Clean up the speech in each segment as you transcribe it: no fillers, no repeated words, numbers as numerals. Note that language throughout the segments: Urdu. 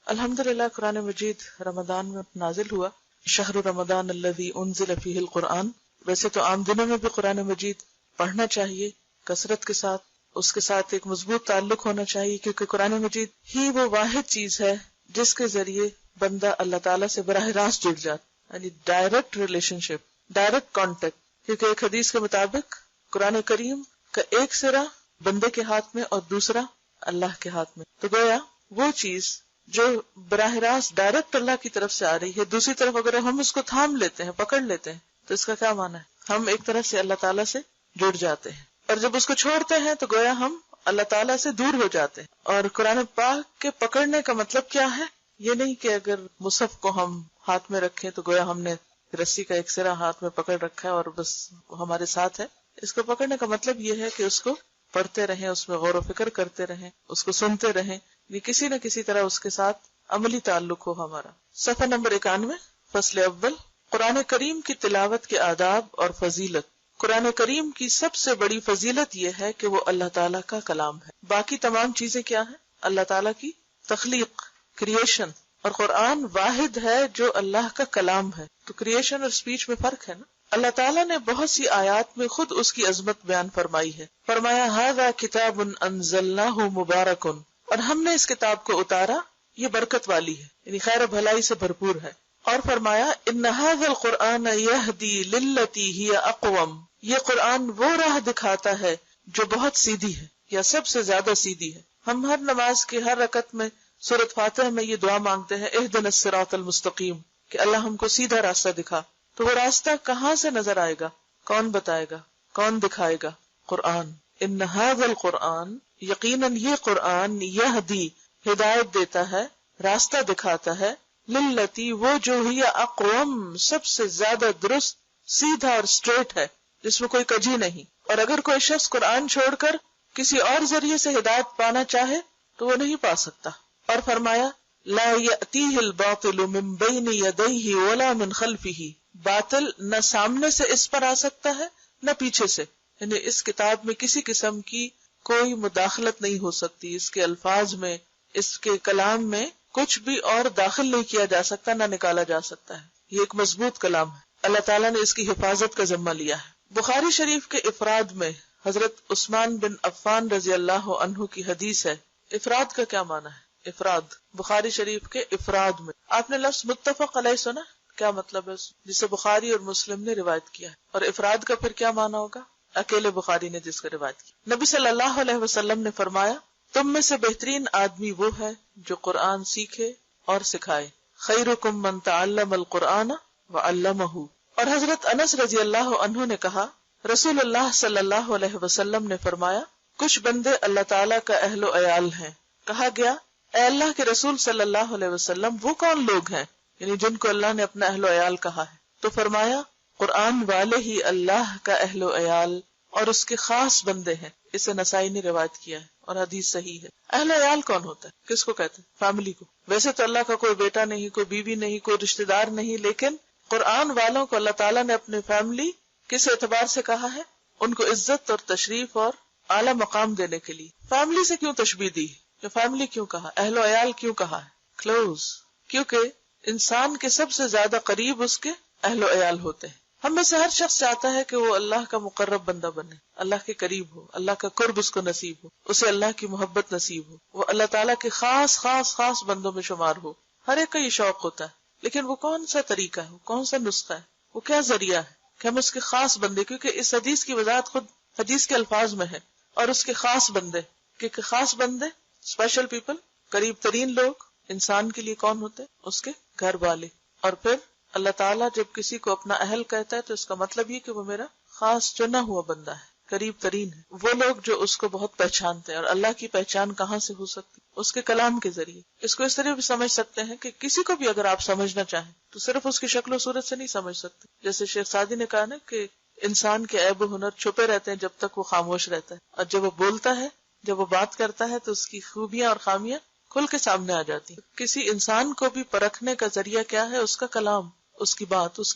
الحمدللہ قرآن مجید رمضان میں نازل ہوا، شہر رمضان الذی انزل فیہ القرآن۔ ویسے تو عام دنوں میں بھی قرآن مجید پڑھنا چاہیے کثرت کے ساتھ، اس کے ساتھ ایک مضبوط تعلق ہونا چاہیے، کیونکہ قرآن مجید ہی وہ واحد چیز ہے جس کے ذریعے بندہ اللہ تعالیٰ سے براہ راست جڑ جاتا، یعنی ڈائریکٹ ریلیشن شپ، ڈائریکٹ کانٹیکٹ۔ کیونکہ ایک حدیث کے مطابق قرآن کریم کا ایک سرا بندے کے ہاتھ میں اور دوسرا اللہ کے ہاتھ میں، تو گویا وہ چیز جو براہ راست ڈائریکٹ اللہ کی طرف سے آ رہی ہے، دوسری طرف اگر ہم اس کو تھام لیتے ہیں، پکڑ لیتے ہیں، تو اس کا کیا معنی ہے؟ ہم ایک طرح سے اللہ تعالیٰ سے جڑ جاتے ہیں، اور جب اس کو چھوڑتے ہیں تو گویا ہم اللہ تعالیٰ سے دور ہو جاتے ہیں۔ اور قرآن پاک کے پکڑنے کا مطلب کیا ہے؟ یہ نہیں کہ اگر مصحف کو ہم ہاتھ میں رکھیں تو گویا ہم نے رسی کا ایک سرا ہاتھ میں پکڑ رکھا ہے اور بس ہمارے ساتھ ہے۔ اس کو پکڑنے کا مطلب یہ ہے کہ اس کو پڑھتے رہیں، اس میں غور و فکر کرتے رہیں، اس کو سنتے رہیں، یہ کسی نہ کسی طرح اس کے ساتھ عملی تعلق ہو ہمارا۔ صفحہ نمبر 91، فصل اول، قرآن کریم کی تلاوت کے آداب اور فضیلت۔ قرآن کریم کی سب سے بڑی فضیلت یہ ہے کہ وہ اللہ تعالیٰ کا کلام ہے۔ باقی تمام چیزیں کیا ہیں؟ اللہ تعالیٰ کی تخلیق، کریشن، اور قرآن واحد ہے جو اللہ کا کلام ہے۔ تو کریشن اور سپیچ میں فرق ہے نا۔ اللہ تعالیٰ نے بہت سی آیات میں خود اس کی عظمت بیان فرمائی ہے۔ فرمایا ھذا کتاب انزلناہ مبارک، اور ہم نے اس کتاب کو اتارا، یہ برکت والی ہے، یعنی خیر و بھلائی سے بھرپور ہے۔ اور فرمایا ان ھذا القرآن یہدی للتی ہی اقوم، یہ قرآن وہ راہ دکھاتا ہے جو بہت سیدھی ہے یا سب سے زیادہ سیدھی ہے۔ ہم ہر نماز کی ہر رکعت میں سورۃ فاتحہ میں یہ دعا مانگتے ہیں اہدنا الصراط المستقیم، کہ اللہ ہم کو سیدھا راستہ دکھا۔ تو وہ راستہ کہاں سے نظر آئے گا؟ کون بتائے گا؟ کون دکھائے گا؟ قرآن۔ ان ھذا القرآن، یقیناً یہ قرآن، یہدی، ہدایت دیتا ہے، راستہ دکھاتا ہے، للتی، وہ جو ہی اقوم، سب سے زیادہ درست، سیدھا اور اسٹریٹ ہے، جس میں کوئی کجی نہیں۔ اور اگر کوئی شخص قرآن چھوڑ کر کسی اور ذریعے سے ہدایت پانا چاہے تو وہ نہیں پا سکتا۔ اور فرمایا لا یأتیہ الباطل من بین یدیہ ولا من خلفہ، باطل نہ سامنے سے اس پر آ سکتا ہے نہ پیچھے سے، یعنی اس کتاب میں کسی قسم کی کوئی مداخلت نہیں ہو سکتی، اس کے الفاظ میں، اس کے کلام میں کچھ بھی اور داخل نہیں کیا جا سکتا، نہ نکالا جا سکتا ہے۔ یہ ایک مضبوط کلام ہے، اللہ تعالیٰ نے اس کی حفاظت کا ذمہ لیا ہے۔ بخاری شریف کے افراد میں حضرت عثمان بن عفان رضی اللہ عنہ کی حدیث ہے۔ افراد کا کیا معنی ہے؟ افراد، بخاری شریف کے افراد میں آپ نے لفظ متفق علیہ سنا، کیا مطلب ہے؟ جسے بخاری اور مسلم نے روایت کیا ہے۔ اور افراد کا پھر کیا معنی ہوگا؟ اکیلے بخاری نے جس کا روایت کی۔ نبی صلی اللہ علیہ وسلم نے فرمایا تم میں سے بہترین آدمی وہ ہے جو قرآن سیکھے اور سکھائے، خیرکم من تعلم القرآن وعلمہ۔ اور حضرت انس رضی اللہ عنہ نے کہا رسول اللہ صلی اللہ علیہ وسلم نے فرمایا کچھ بندے اللہ تعالیٰ کا اہل و عیال ہیں۔ کہا گیا اے اللہ کے رسول صلی اللہ علیہ وسلم وہ کون لوگ ہیں، یعنی جن کو اللہ نے اپنا اہل و عیال کہا ہے؟ تو فرمایا قرآن والے ہی اللہ کا اہل و عیال اور اس کے خاص بندے ہیں۔ اسے نسائی نے روایت کیا ہے اور حدیث صحیح ہے۔ اہل و عیال کون ہوتا ہے؟ کس کو کہتے ہیں؟ فیملی کو۔ ویسے تو اللہ کا کوئی بیٹا نہیں، کوئی بیوی نہیں، کوئی رشتہ دار نہیں، لیکن قرآن والوں کو اللہ تعالیٰ نے اپنے فیملی کس اعتبار سے کہا ہے؟ ان کو عزت اور تشریف اور اعلیٰ مقام دینے کے لیے۔ فیملی سے کیوں تشبیہ دی؟ کہ فیملی کیوں کہا؟ اہل و عیال کیوں کہا ہے؟ کلوز، کیونکہ انسان کے سب سے زیادہ قریب اس کے اہل و عیال ہوتے ہیں۔ ہم میں سے ہر شخص چاہتا ہے کہ وہ اللہ کا مقرب بندہ بنے، اللہ کے قریب ہو، اللہ کا قرب اس کو نصیب ہو، اسے اللہ کی محبت نصیب ہو، وہ اللہ تعالیٰ کے خاص خاص خاص بندوں میں شمار ہو۔ ہر ایک کا یہ شوق ہوتا ہے، لیکن وہ کون سا طریقہ ہے، وہ کون سا نسخہ ہے، وہ کیا ذریعہ ہے کہ ہم اس کے خاص بندے، کیونکہ اس حدیث کی وضاحت خود حدیث کے الفاظ میں ہے، اور اس کے خاص بندے، کیونکہ خاص بندے، اسپیشل پیپل، قریب ترین لوگ انسان کے لیے کون ہوتے ہیں؟ اس کے گھر والے۔ اور پھر اللہ تعالیٰ جب کسی کو اپنا اہل کہتا ہے تو اس کا مطلب یہ کہ وہ میرا خاص چنا ہوا بندہ ہے، قریب ترین ہے۔ وہ لوگ جو اس کو بہت پہچانتے ہیں، اور اللہ کی پہچان کہاں سے ہو سکتی؟ اس کے کلام کے ذریعے۔ اس کو اس طرح بھی سمجھ سکتے ہیں کہ کسی کو بھی اگر آپ سمجھنا چاہیں تو صرف اس کی شکل و صورت سے نہیں سمجھ سکتے۔ جیسے شیخ سعدی نے کہا نا کہ انسان کے عیب و ہنر چھپے رہتے ہیں جب تک وہ خاموش رہتا ہے، اور جب وہ بولتا ہے، جب وہ بات کرتا ہے تو اس کی خوبیاں اور خامیاں کھل کے سامنے آ جاتی ہیں۔ کسی انسان کو بھی پرکھنے کا ذریعہ کیا ہے؟ اس کا کلام، اس کی بات، اس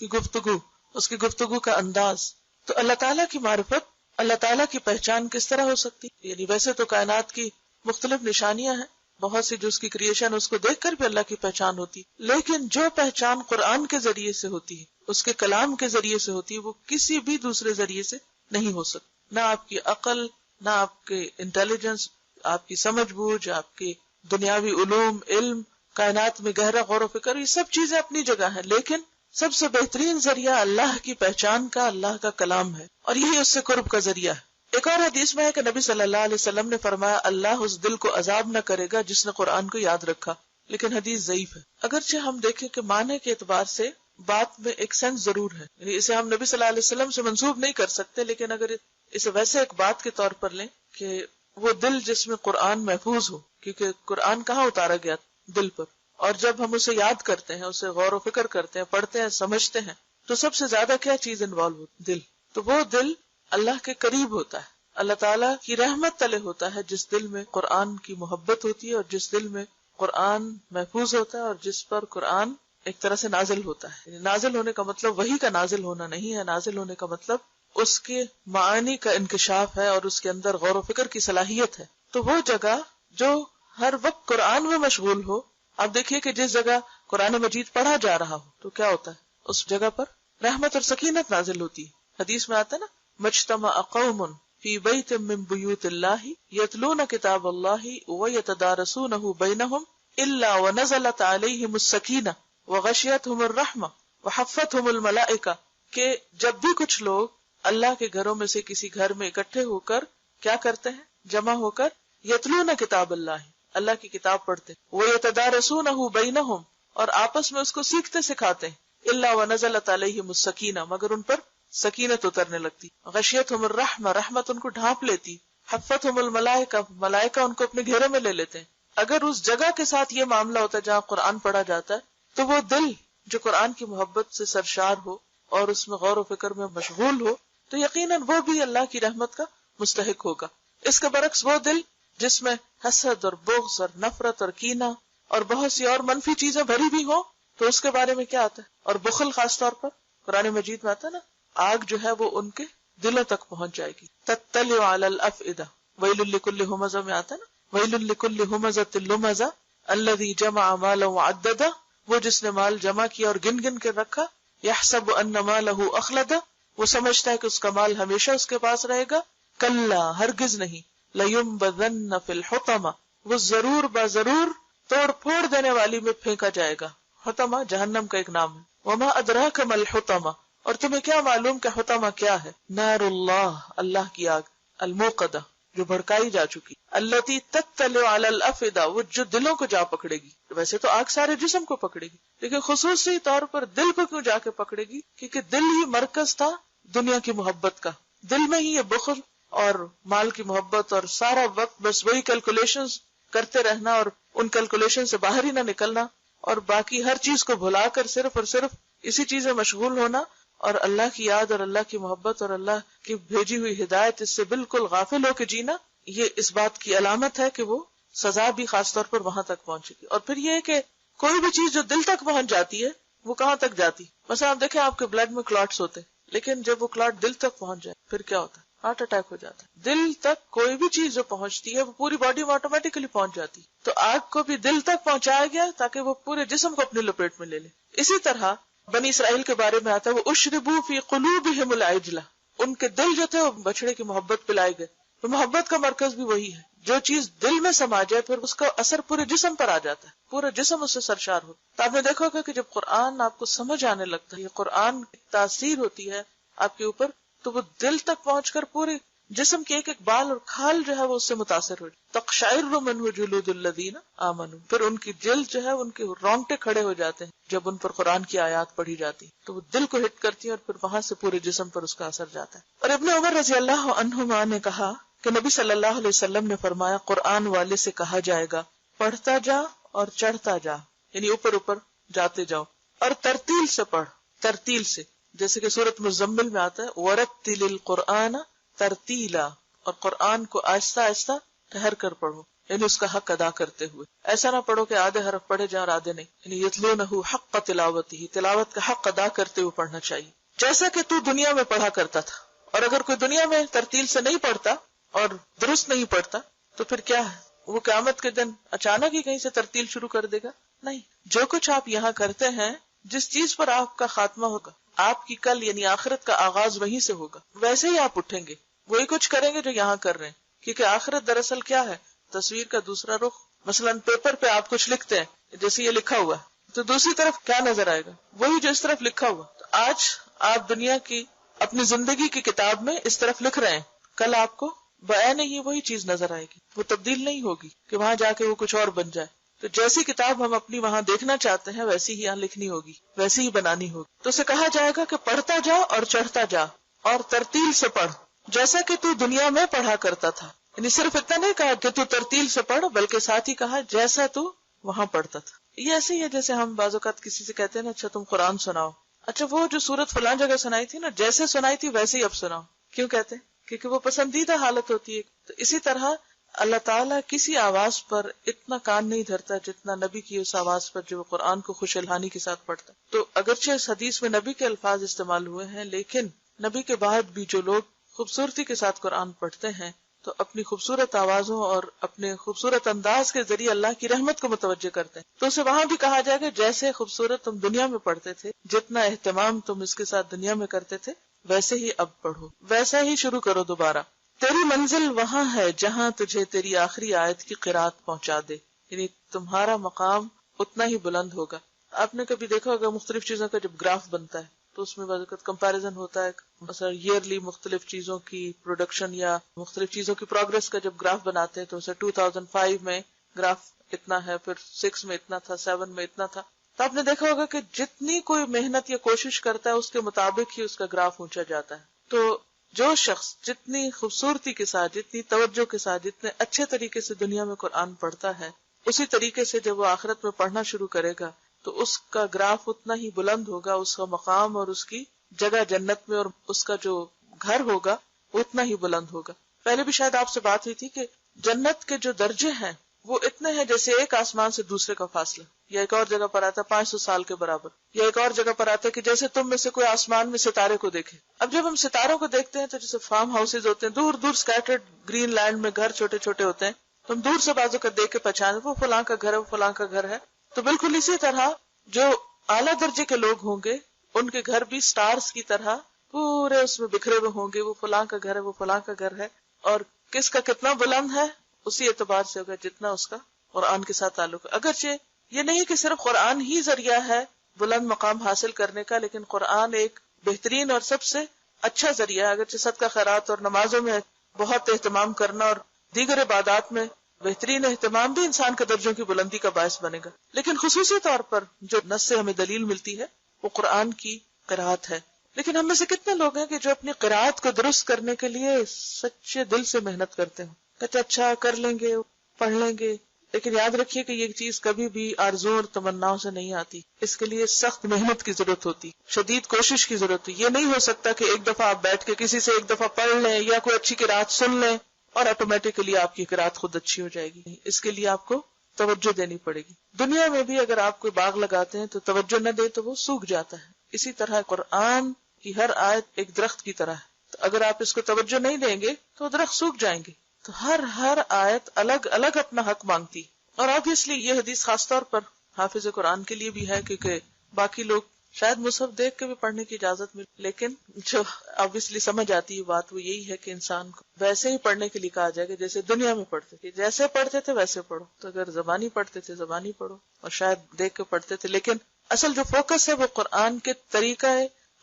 کی گفتگو کا انداز۔ تو اللہ تعالیٰ کی معرفت، اللہ تعالیٰ کی پہچان کس طرح ہو سکتی؟ یعنی ویسے تو کائنات کی مختلف نشانیاں ہیں، بہت سی جو اس کی کریشن اس کو دیکھ کر بھی اللہ کی پہچان ہوتی، لیکن جو پہچان قرآن کے ذریعے سے ہوتی ہے، اس کے کلام کے ذریعے سے ہوتی ہے، وہ کسی بھی دوسرے ذریعے سے نہیں ہو سکتی. نہ آپ کی عقل، نہ آپ کے انٹیلیجنس، آپ کی سمجھ بوجھ، آپ کے دنیاوی علوم، علم، کائنات میں گہرا غور و فکر، یہ سب چیزیں اپنی جگہ ہیں، لیکن سب سے بہترین ذریعہ اللہ کی پہچان کا اللہ کا کلام ہے، اور یہی اس سے قرب کا ذریعہ ہے. ایک اور حدیث میں ہے کہ نبی صلی اللہ علیہ وسلم نے فرمایا اللہ اس دل کو عذاب نہ کرے گا جس نے قرآن کو یاد رکھا، لیکن حدیث ضعیف ہے. اگرچہ ہم دیکھیں کہ معنی کے اعتبار سے بات میں ایک سینس ضرور ہے، یعنی اسے ہم نبی صلی اللہ علیہ وسلم سے منسوب نہیں کر سکتے، لیکن اگر اسے ویسے ایک بات کے طور پر لیں کہ وہ دل جس میں قرآن محفوظ ہو، کیونکہ قرآن کہاں اتارا گیا؟ دل پر. اور جب ہم اسے یاد کرتے ہیں، اسے غور و فکر کرتے ہیں، پڑھتے ہیں، سمجھتے ہیں، تو سب سے زیادہ کیا چیز انوالو ہوتی؟ دل. تو وہ دل اللہ کے قریب ہوتا ہے، اللہ تعالیٰ کی رحمت تلے ہوتا ہے، جس دل میں قرآن کی محبت ہوتی ہے، اور جس دل میں قرآن محفوظ ہوتا ہے، اور جس پر قرآن ایک طرح سے نازل ہوتا ہے. یعنی نازل ہونے کا مطلب وہی کا نازل ہونا نہیں ہے، نازل ہونے کا مطلب اس کے معانی کا انکشاف ہے، اور اس کے اندر غور و فکر کی صلاحیت ہے. تو وہ جگہ جو ہر وقت قرآن میں مشغول ہو، آپ دیکھیے کہ جس جگہ قرآن مجید پڑھا جا رہا ہو تو کیا ہوتا ہے؟ اس جگہ پر رحمت اور سکینت نازل ہوتی ہے. حدیث میں آتا ہے نا، مجتمع قوم فی بیت من بیوت اللہ یتلون کتاب اللہ ویتدارسونہ بینہم الا ونزلت علیہم السکینہ وغشیتہم الرحمہ وحفتہم الملائکہ، کہ جب بھی کچھ لوگ اللہ کے گھروں میں سے کسی گھر میں اکٹھے ہو کر کیا کرتے ہیں؟ جمع ہو کر یتلون کتاب اللہ کی کتاب پڑھتے، ویتدارسونہ بینہم، اور آپس میں اس کو سیکھتے سکھاتے ہیں، الا ونزلت علیہم السکینہ، مگر ان پر سکینت اترنے لگتی، غشیتہم الرحمہ، رحمت ان کو ڈھانپ لیتی، حفتہم الملائکہ، ملائکہ ان کو اپنے گھیرے میں لے لیتے ہیں. اگر اس جگہ کے ساتھ یہ معاملہ ہوتا ہے جہاں قرآن پڑھا جاتا ہے، تو وہ دل جو قرآن کی محبت سے سرشار ہو اور اس میں غور و فکر میں مشغول ہو، تو یقیناً وہ بھی اللہ کی رحمت کا مستحق ہوگا. اس کے برعکس وہ دل جس میں حسد اور بغض اور نفرت اور کینہ اور بہت سی اور منفی چیزیں بھری بھی ہوں، تو اس کے بارے میں کیا آتا ہے؟ اور بخل خاص طور پر قرآن مجید میں آتا ہے نا، آگ جو ہے وہ ان کے دلوں تک پہنچ جائے گی. تطلع علی الافئدہ، ویل لکل ہمزہ میں آتا ہے نا، ویل لکل ہمزۃ لمزہ الذی جمع مالا وعددہ، وہ جس نے مال جمع کیا اور گن گن کے رکھا، یحسب ان مالہ اخلدہ، وہ سمجھتا ہے کہ اس کا مال ہمیشہ اس کے پاس رہے گا. کلا، ہرگز نہیں، لینبذن فی الحطمہ، وہ ضرور بضرور توڑ پھوڑ دینے والی میں پھینکا جائے گا. حطمہ جہنم کا ایک نام ہے. وما ادراک ما الحطمہ، اور تمہیں کیا معلوم کہ حطمہ کیا ہے؟ نار اللہ، اللہ کی آگ، الموقدہ، جو بھڑکائی جا چکی، التی تطلع علی الافئدہ، وہ جو دلوں کو جا پکڑے گی. ویسے تو آگ سارے جسم کو پکڑے گی، لیکن خصوصی طور پر دل کو کیوں جا کے پکڑے گی؟ کیونکہ دل ہی مرکز تھا دنیا کی محبت کا. دل میں ہی یہ بخل اور مال کی محبت اور سارا وقت بس وہی کیلکولیشنز کرتے رہنا اور ان کیلکولیشن سے باہر ہی نہ نکلنا، اور باقی ہر چیز کو بھلا کر صرف اور صرف اسی چیز میں مشغول ہونا، اور اللہ کی یاد اور اللہ کی محبت اور اللہ کی بھیجی ہوئی ہدایت اس سے بالکل غافل ہو کے جینا، یہ اس بات کی علامت ہے کہ وہ سزا بھی خاص طور پر وہاں تک پہنچے گی. اور پھر یہ کہ کوئی بھی چیز جو دل تک پہنچ جاتی ہے وہ کہاں تک جاتی؟ مثلا آپ دیکھیں آپ کے بلڈ میں کلاٹس ہوتے، لیکن جب وہ کلاٹ دل تک پہنچ جائے پھر کیا ہوتا ہے؟ ہارٹ اٹیک ہو جاتا ہے. دل تک کوئی بھی چیز جو پہنچتی ہے وہ پوری باڈی میں آٹومیٹکلی پہنچ جاتی. تو آگ کو بھی دل تک پہنچایا گیا تاکہ وہ پورے جسم کو اپنی لپیٹ میں لے لے. اسی طرح بنی اسرائیل کے بارے میں آتا ہے، وہ اشربوا فی قلوبہم العجلہ، ان کے دل جو تھے وہ بچڑے کی محبت پلائے گئے. تو محبت کا مرکز بھی وہی ہے، جو چیز دل میں سما جائے پھر اس کا اثر پورے جسم پر آ جاتا ہے، پورا جسم اس سے سرشار ہو. تو آپ نے دیکھا ہوگا کہ جب قرآن آپ کو سمجھ آنے لگتا ہے، یہ قرآن کی تاثیر ہوتی ہے آپ کے اوپر، تو وہ دل تک پہنچ کر پورے جسم کے ایک ایک بال اور کھال جو ہے وہ اس سے متاثر ہو جائے. تقشعر منہ جلود الذین آمنوا، پھر ان کی جلد جو ہے ان کے رونگٹے کھڑے ہو جاتے ہیں جب ان پر قرآن کی آیات پڑھی جاتی، تو وہ دل کو ہٹ کرتی ہیں اور پھر وہاں سے پورے جسم پر اس کا اثر جاتا ہے. اور ابن عمر رضی اللہ عنہما نے کہا کہ نبی صلی اللہ علیہ وسلم نے فرمایا، قرآن والے سے کہا جائے گا پڑھتا جا اور چڑھتا جا، یعنی اوپر اوپر جاتے جاؤ، اور ترتیل سے پڑھ، ترتیل سے، جیسے کہ سورۃ مزمل میں آتا ہے وَرَتِّلِ الْقُرْآنَ ترتیلا، اور قرآن کو آہستہ آہستہ ٹھہر کر پڑھو، یعنی اس کا حق ادا کرتے ہوئے. ایسا نہ پڑھو کہ آدھے حرف پڑھے جائیں اور آدھے نہیں، یعنی یتلونہ حق تلاوتہ، تلاوت کا حق ادا کرتے ہوئے پڑھنا چاہیے، جیسا کہ تو دنیا میں پڑھا کرتا تھا. اور اگر کوئی دنیا میں ترتیل سے نہیں پڑھتا اور درست نہیں پڑھتا تو پھر کیا ہے؟ وہ قیامت کے دن اچانک ہی کہیں سے ترتیل شروع کر دے گا؟ نہیں. جو کچھ آپ یہاں کرتے ہیں، جس چیز پر آپ کا خاتمہ ہوگا، آپ کی کل یعنی آخرت کا آغاز وہیں سے ہوگا، ویسے ہی آپ اٹھیں گے، وہی کچھ کریں گے جو یہاں کر رہے ہیں. کیونکہ آخرت دراصل کیا ہے؟ تصویر کا دوسرا رخ. مثلاً پیپر پہ آپ کچھ لکھتے ہیں، جیسے یہ لکھا ہوا ہے، تو دوسری طرف کیا نظر آئے گا؟ وہی جو اس طرف لکھا ہوا. تو آج آپ دنیا کی اپنی زندگی کی کتاب میں اس طرف لکھ رہے ہیں، کل آپ کو بعین ہی وہی چیز نظر آئے گی، وہ تبدیل نہیں ہوگی کہ وہاں جا کے وہ کچھ اور بن جائے. تو جیسی کتاب ہم اپنی وہاں دیکھنا چاہتے ہیں ویسی ہی یہاں لکھنی ہوگی، ویسی ہی بنانی ہوگی. تو اسے کہا جائے گا کہ پڑھتا جا اور چڑھتا جا اور ترتیل سے پڑھ، جیسا کہ تو دنیا میں پڑھا کرتا تھا. یعنی صرف اتنا نہیں کہا کہ تو ترتیل سے پڑھ، بلکہ ساتھ ہی کہا جیسا تو وہاں پڑھتا تھا. یہ ایسے ہی ہے جیسے ہم بعض اوقات کسی سے کہتے ہیں نا، اچھا تم قرآن سناؤ، اچھا وہ جو سورت فلاں جگہ سنائی تھی نا، جیسے سنائی تھی ویسے ہی اب سناؤ. کیوں کہتے ہیں؟ کیونکہ وہ پسندیدہ حالت ہوتی ہے. تو اسی طرح اللہ تعالیٰ کسی آواز پر اتنا کان نہیں دھرتا جتنا نبی کی اس آواز پر جو قرآن کو خوش الحانی کے ساتھ پڑھتا. تو اگرچہ اس حدیث میں نبی کے الفاظ استعمال ہوئے ہیں، لیکن نبی کے بعد بھی جو لوگ خوبصورتی کے ساتھ قرآن پڑھتے ہیں تو اپنی خوبصورت آوازوں اور اپنے خوبصورت انداز کے ذریعے اللہ کی رحمت کو متوجہ کرتے ہیں. تو اسے وہاں بھی کہا جائے گا جیسے خوبصورت تم دنیا میں پڑھتے تھے، جتنا اہتمام تم اس کے ساتھ دنیا میں کرتے تھے، ویسے ہی اب پڑھو، ویسا ہی شروع کرو دوبارہ. تیری منزل وہاں ہے جہاں تجھے تیری آخری آیت کی قرات پہنچا دے. یعنی تمہارا مقام اتنا ہی بلند ہوگا. آپ نے کبھی دیکھا ہوگا مختلف چیزوں کا جب گراف بنتا ہے تو اس میں بعض اوقات کمپیریزن ہوتا ہے، مثلا ایئرلی مختلف چیزوں کی پروڈکشن یا مختلف چیزوں کی پروگرس کا جب گراف بناتے ہیں تو اسے 2005 میں گراف اتنا ہے، پھر 6 میں اتنا تھا، 7 میں اتنا تھا. تو آپ نے دیکھا ہوگا کہ جتنی کوئی محنت یا کوشش کرتا ہے اس کے مطابق ہی اس کا گراف اونچا جاتا ہے. تو جو شخص جتنی خوبصورتی کے ساتھ، جتنی توجہ کے ساتھ، جتنے اچھے طریقے سے دنیا میں قرآن پڑھتا ہے، اسی طریقے سے جب وہ آخرت میں پڑھنا شروع کرے گا تو اس کا گراف اتنا ہی بلند ہوگا، اس کا مقام اور اس کی جگہ جنت میں اور اس کا جو گھر ہوگا اتنا ہی بلند ہوگا. پہلے بھی شاید آپ سے بات ہوئی تھی کہ جنت کے جو درجے ہیں وہ اتنے ہیں جیسے ایک آسمان سے دوسرے کا فاصلہ، یا ایک اور جگہ پر آتا ہے 500 سال کے برابر، یا ایک اور جگہ پر آتا ہے کہ جیسے تم میں سے کوئی آسمان میں ستارے کو دیکھے. اب جب ہم ستاروں کو دیکھتے ہیں تو جیسے فارم ہاؤسز ہوتے ہیں دور دور سکیٹرڈ گرین لینڈ میں، گھر چھوٹے چھوٹے ہوتے ہیں، تو ہم دور سے بازو کا دیکھ کے پہچان وہ فلاں کا گھر ہے، وہ فلاں کا گھر ہے. تو بالکل اسی طرح جو اعلیٰ درجے کے لوگ ہوں گے ان کے گھر بھی سٹارز کی طرح پورے اس میں بکھرے ہوئے ہوں گے، وہ فلاں کا گھر ہے، وہ فلاں کا گھر ہے. اور کس کا کتنا بلند ہے اسی اعتبار سے ہوگا جتنا اس کا قرآن کے ساتھ تعلق ہے. اگرچہ یہ نہیں کہ صرف قرآن ہی ذریعہ ہے بلند مقام حاصل کرنے کا، لیکن قرآن ایک بہترین اور سب سے اچھا ذریعہ ہے. اگرچہ صدقہ خیرات اور نمازوں میں بہت اہتمام کرنا اور دیگر عبادات میں بہترین اہتمام بھی انسان کے درجوں کی بلندی کا باعث بنے گا، لیکن خصوصی طور پر جو نص سے ہمیں دلیل ملتی ہے وہ قرآن کی قرات ہے. لیکن ہم میں سے کتنے لوگ ہیں کہ جو اپنی قرات کو درست کرنے کے لیے سچے دل سے محنت کرتے ہیں، کہتے اچھا کر لیں گے، پڑھ لیں گے، لیکن یاد رکھیے کہ یہ چیز کبھی بھی آرزو اور تمناؤں سے نہیں آتی. اس کے لیے سخت محنت کی ضرورت ہوتی، شدید کوشش کی ضرورت ہوتی. یہ نہیں ہو سکتا کہ ایک دفعہ آپ بیٹھ کے کسی سے ایک دفعہ پڑھ لیں یا کوئی اچھی قرات سن لیں اور آٹومیٹکلی آپ کی قرات خود اچھی ہو جائے گی. اس کے لیے آپ کو توجہ دینی پڑے گی. دنیا میں بھی اگر آپ کوئی باغ لگاتے ہیں تو توجہ نہ دے تو وہ سوکھ جاتا ہے. اسی طرح قرآن کی ہر آیت ایک درخت کی طرح ہے، تو اگر آپ اس کو توجہ نہیں دیں گے تو درخت سوکھ جائیں گے. تو ہر آیت الگ الگ اپنا حق مانگتی. اور obviously یہ حدیث خاص طور پر حافظ قرآن کے لیے بھی ہے، کیونکہ باقی لوگ شاید مصحف دیکھ کے بھی پڑھنے کی اجازت ملے، لیکن جو obviously سمجھ آتی ہے بات وہ یہی ہے کہ انسان کو ویسے ہی پڑھنے کے لیے کہا جائے گا جیسے دنیا میں پڑھتے تھے. جیسے پڑھتے تھے ویسے پڑھو. تو اگر زبانی پڑھتے تھے زبانی پڑھو، اور شاید دیکھ کے پڑھتے تھے، لیکن اصل جو فوکس ہے وہ قرآن کے طریقہ